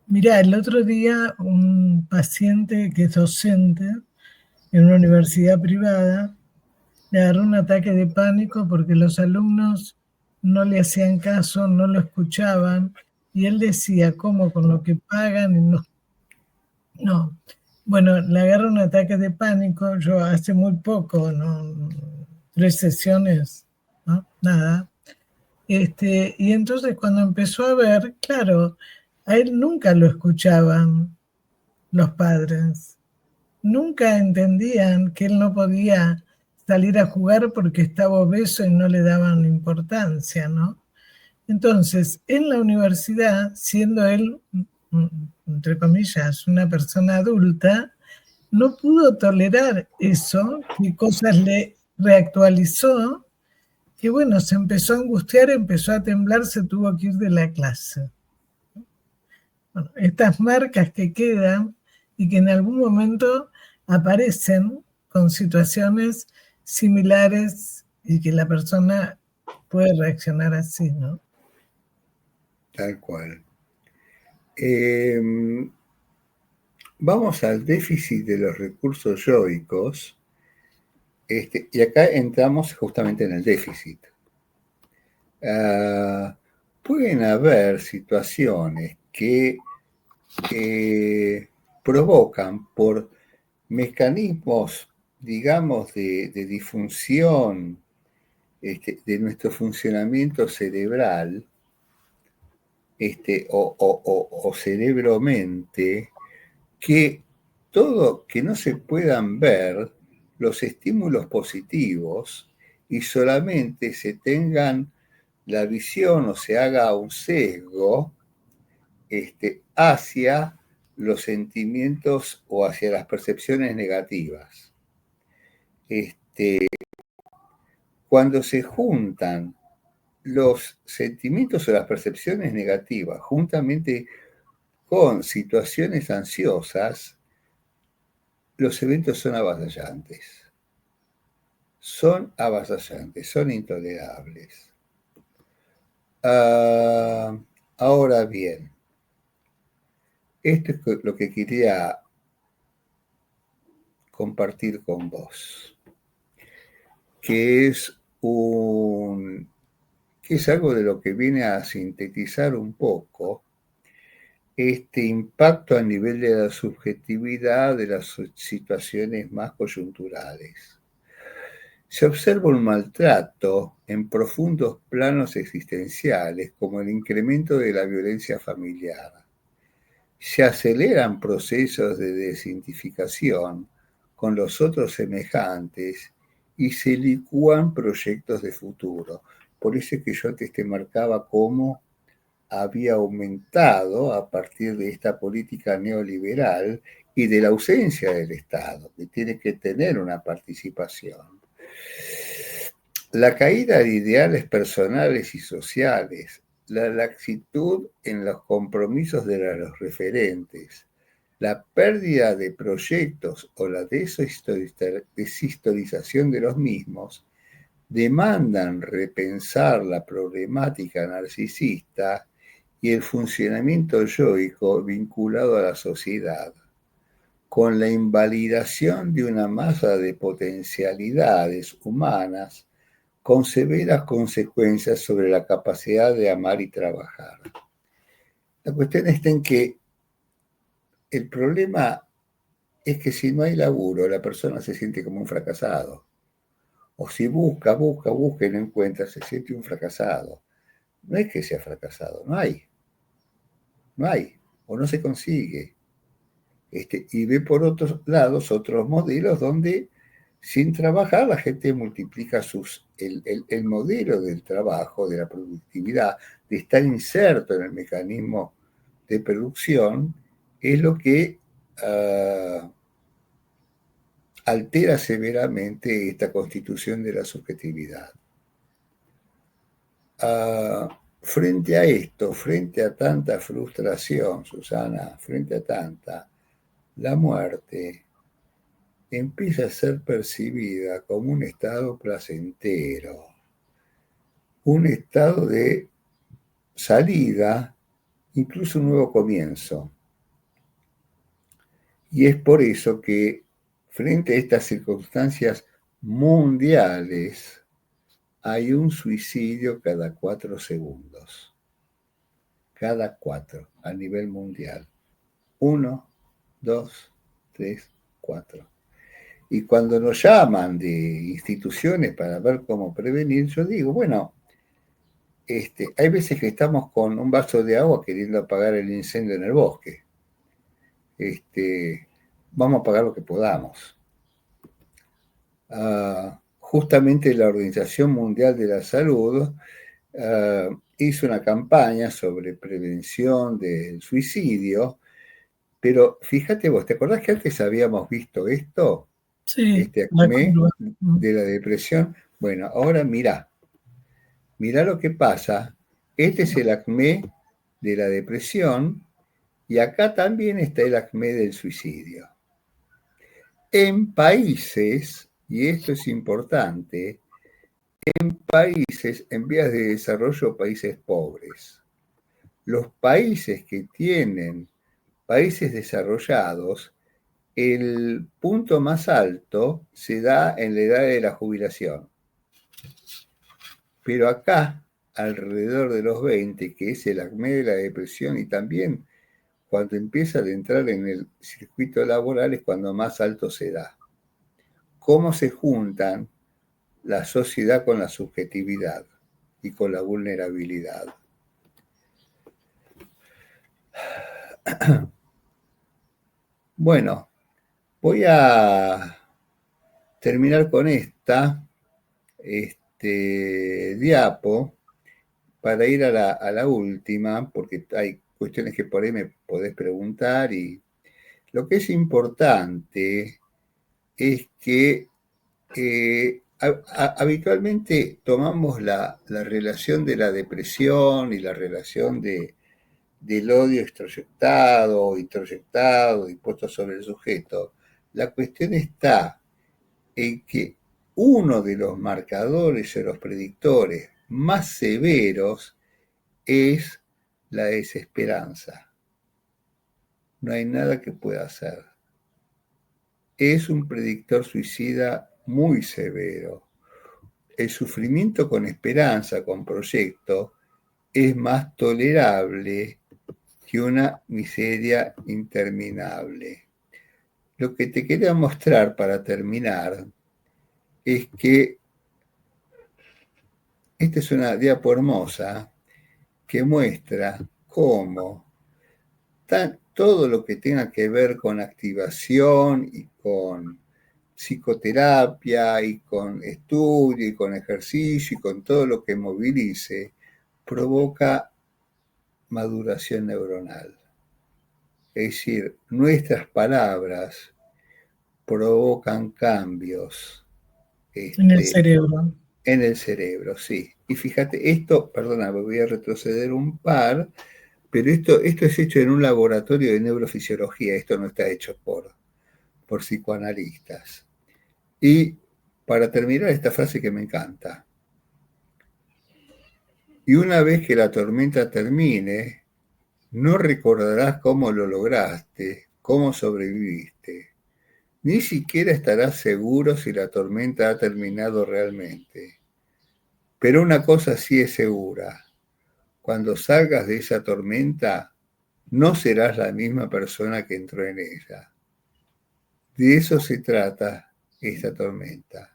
Mirá, el otro día un paciente que es docente en una universidad privada le agarró un ataque de pánico porque los alumnos no le hacían caso, no lo escuchaban, y él decía, ¿cómo con lo que pagan? Y no. Bueno, le agarró un ataque de pánico, yo hace muy poco, ¿no? 3 sesiones, ¿no? Nada. Y entonces cuando empezó a ver, claro, a él nunca lo escuchaban los padres, nunca entendían que él no podía salir a jugar porque estaba obeso y no le daban importancia, ¿no? Entonces, en la universidad, siendo él, entre comillas, una persona adulta, no pudo tolerar eso, qué cosas le reactualizó, que bueno, se empezó a angustiar, empezó a temblar, se tuvo que ir de la clase. Bueno, estas marcas que quedan y que en algún momento aparecen con situaciones similares y que la persona puede reaccionar así, ¿no? Tal cual. Vamos al déficit de los recursos yoicos, y acá entramos justamente en el déficit. Pueden haber situaciones que provocan por mecanismos, digamos, de disfunción de nuestro funcionamiento cerebral, o cerebro-mente, que todo que no se puedan ver los estímulos positivos y solamente se tengan la visión o se haga un sesgo hacia los sentimientos o hacia las percepciones negativas. Cuando se juntan los sentimientos o las percepciones negativas juntamente con situaciones ansiosas, los eventos son avasallantes. Son avasallantes, son intolerables. Ahora bien, esto es lo que quería compartir con vos, que es algo de lo que viene a sintetizar un poco este impacto a nivel de la subjetividad de las situaciones más coyunturales. Se observa un maltrato en profundos planos existenciales, como el incremento de la violencia familiar. Se aceleran procesos de desidentificación con los otros semejantes y se licúan proyectos de futuro. Por eso es que yo antes te marcaba cómo había aumentado a partir de esta política neoliberal y de la ausencia del Estado, que tiene que tener una participación. La caída de ideales personales y sociales, la laxitud en los compromisos de los referentes, la pérdida de proyectos o la deshistorización de los mismos demandan repensar la problemática narcisista y el funcionamiento yoico vinculado a la sociedad, con la invalidación de una masa de potencialidades humanas con severas consecuencias sobre la capacidad de amar y trabajar. La cuestión está en que el problema es que si no hay laburo, la persona se siente como un fracasado. O si busca y no encuentra, se siente un fracasado. No es que sea fracasado, no hay, o no se consigue. Y ve por otros lados otros modelos donde sin trabajar la gente multiplica el modelo del trabajo, de la productividad, de estar inserto en el mecanismo de producción, es lo que altera severamente esta constitución de la subjetividad. Frente a esto, frente a tanta frustración, Susana, frente a tanta, la muerte empieza a ser percibida como un estado placentero, un estado de salida, incluso un nuevo comienzo. Y es por eso que frente a estas circunstancias mundiales hay un suicidio cada 4 segundos. Cada 4 a nivel mundial. 1, 2, 3, 4. Y cuando nos llaman de instituciones para ver cómo prevenir, yo digo, bueno, hay veces que estamos con un vaso de agua queriendo apagar el incendio en el bosque. Vamos a apagar lo que podamos. Justamente la Organización Mundial de la Salud hizo una campaña sobre prevención del suicidio, pero fíjate vos, ¿te acordás que antes habíamos visto esto? Sí, Este acné de la depresión. Bueno, ahora mirá lo que pasa. Este es el acné de la depresión y acá también está el acné del suicidio. En países, y esto es importante, en países en vías de desarrollo, países pobres. Los países que tienen países desarrollados, el punto más alto se da en la edad de la jubilación. Pero acá, alrededor de los 20, que es el acné de la depresión y también cuando empieza a entrar en el circuito laboral es cuando más alto se da. ¿Cómo se juntan la sociedad con la subjetividad y con la vulnerabilidad? Bueno, voy a terminar con esta diapo para ir a la última, porque hay cuestiones que por ahí me podés preguntar, y lo que es importante es que habitualmente tomamos la relación de la depresión y la relación del odio extroyectado, introyectado y puesto sobre el sujeto. La cuestión está en que uno de los marcadores o los predictores más severos es la desesperanza. No hay nada que pueda hacer. Es un predictor suicida muy severo. El sufrimiento con esperanza, con proyecto, es más tolerable que una miseria interminable. Lo que te quería mostrar para terminar es que esta es una diapo hermosa que muestra cómo todo lo que tenga que ver con activación y con psicoterapia y con estudio y con ejercicio y con todo lo que movilice, provoca maduración neuronal. Es decir, nuestras palabras provocan cambios En el cerebro. En el cerebro, sí. Y fíjate, esto, perdona, voy a retroceder un par, pero esto es hecho en un laboratorio de neurofisiología, esto no está hecho por psicoanalistas. Y para terminar esta frase que me encanta, y una vez que la tormenta termine, no recordarás cómo lo lograste, cómo sobreviviste. Ni siquiera estarás seguro si la tormenta ha terminado realmente. Pero una cosa sí es segura. Cuando salgas de esa tormenta, no serás la misma persona que entró en ella. De eso se trata esta tormenta.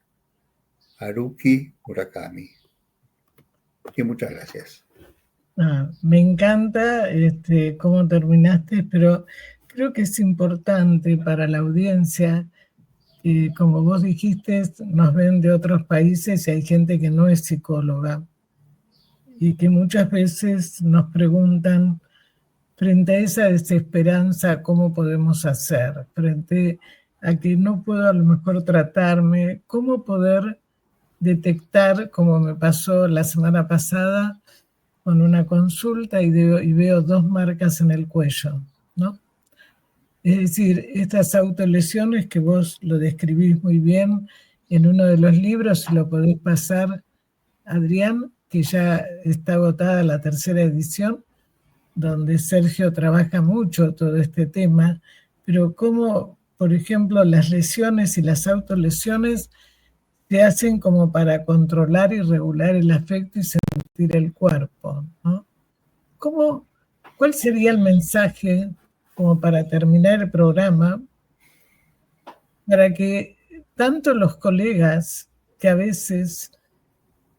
Haruki Murakami. Y muchas gracias. Me encanta cómo terminaste, pero creo que es importante para la audiencia, como vos dijiste, nos ven de otros países y hay gente que no es psicóloga y que muchas veces nos preguntan, frente a esa desesperanza, ¿cómo podemos hacer? Frente a que no puedo a lo mejor tratarme, ¿cómo poder detectar, como me pasó la semana pasada, con una consulta y veo 2 marcas en el cuello, ¿no? Es decir, estas autolesiones que vos lo describís muy bien en uno de los libros, si lo podés pasar, Adrián, que ya está agotada la 3ª edición, donde Sergio trabaja mucho todo este tema, pero cómo, por ejemplo, las lesiones y las autolesiones se hacen como para controlar y regular el afecto y sentir el cuerpo, ¿no? ¿Cuál sería el mensaje, como para terminar el programa, para que tanto los colegas que a veces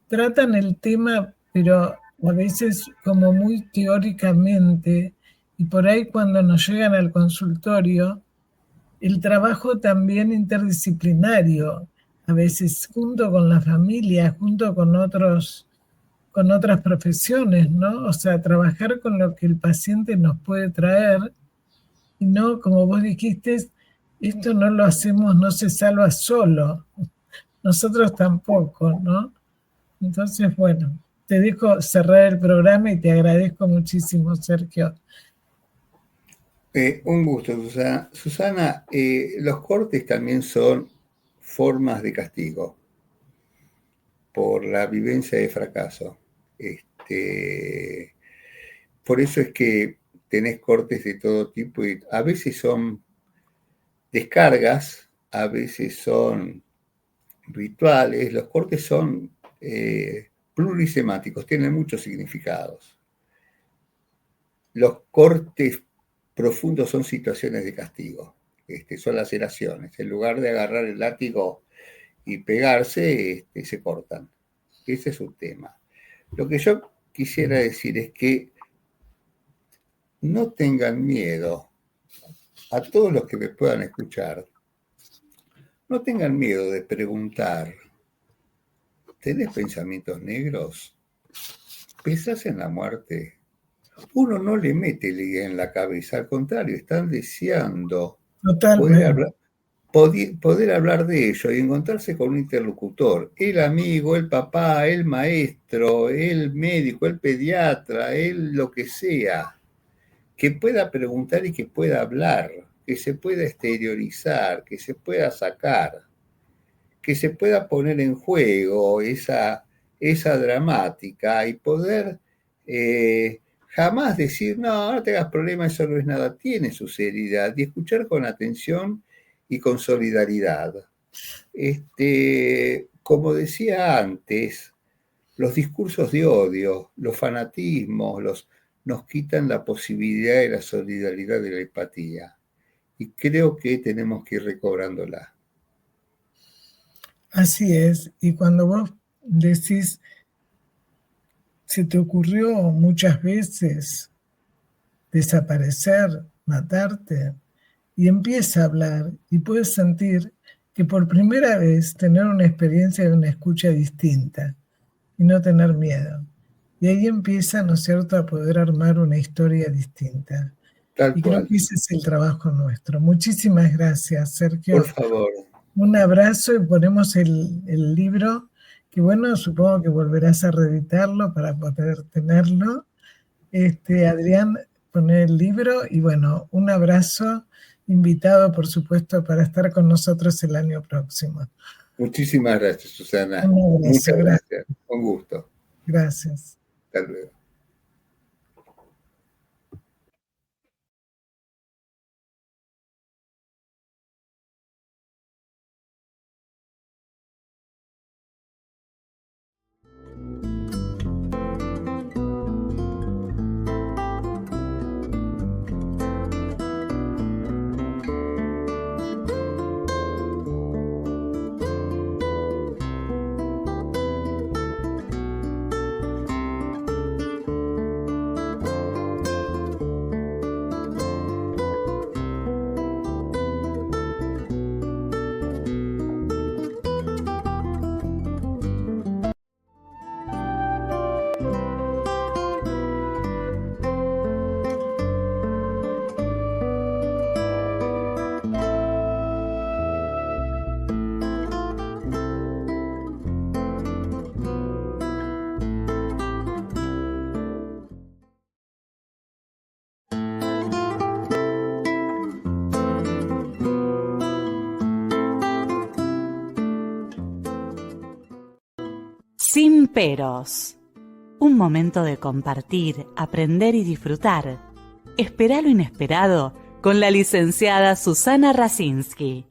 tratan el tema, pero a veces como muy teóricamente, y por ahí cuando nos llegan al consultorio, el trabajo también interdisciplinario, a veces junto con la familia, junto con otras profesiones, ¿no? O sea, trabajar con lo que el paciente nos puede traer y no, como vos dijiste, esto no lo hacemos, no se salva solo, nosotros tampoco, ¿no? Entonces, bueno, te dejo cerrar el programa y te agradezco muchísimo, Sergio. Un gusto, Susana. Susana, los cortes también son formas de castigo por la vivencia de fracaso. Por eso es que tenés cortes de todo tipo y a veces son descargas, a veces son rituales. Los cortes son plurisemáticos, tienen muchos significados. Los cortes profundos son situaciones de castigo, son laceraciones. En lugar de agarrar el látigo y pegarse, se cortan. Ese es un tema. Lo que yo quisiera decir es que no tengan miedo, a todos los que me puedan escuchar, No tengan miedo de preguntar. ¿Tenés pensamientos negros? ¿Pensás en la muerte? Uno no le mete la idea en la cabeza, al contrario, están deseando poder hablar de ello y encontrarse con un interlocutor, el amigo, el papá, el maestro, el médico, el pediatra, el lo que sea, que pueda preguntar y que pueda hablar, que se pueda exteriorizar, que se pueda sacar, que se pueda poner en juego esa dramática y poder jamás decir, no te hagas problema, eso no es nada, tiene su seriedad, y escuchar con atención y con solidaridad. Como decía antes, los discursos de odio, los fanatismos, nos quitan la posibilidad de la solidaridad y de la empatía. Y creo que tenemos que ir recobrándola. Así es. Y cuando vos decís, se te ocurrió muchas veces desaparecer, matarte, y empieza a hablar y puedes sentir que por primera vez tener una experiencia de una escucha distinta y no tener miedo. Y ahí empieza, ¿no es cierto?, a poder armar una historia distinta. Tal y cual. Creo que ese es el trabajo nuestro. Muchísimas gracias, Sergio. Por favor. Un abrazo y ponemos el libro, que bueno, supongo que volverás a reeditarlo para poder tenerlo. Adrián, poner el libro y bueno, un abrazo, invitado por supuesto para estar con nosotros el año próximo. Muchísimas gracias, Susana. Un abrazo, muchas gracias. Con gusto. Gracias. Hasta luego. Sin peros. Un momento de compartir, aprender y disfrutar. Espera lo inesperado con la licenciada Susana Rasinski.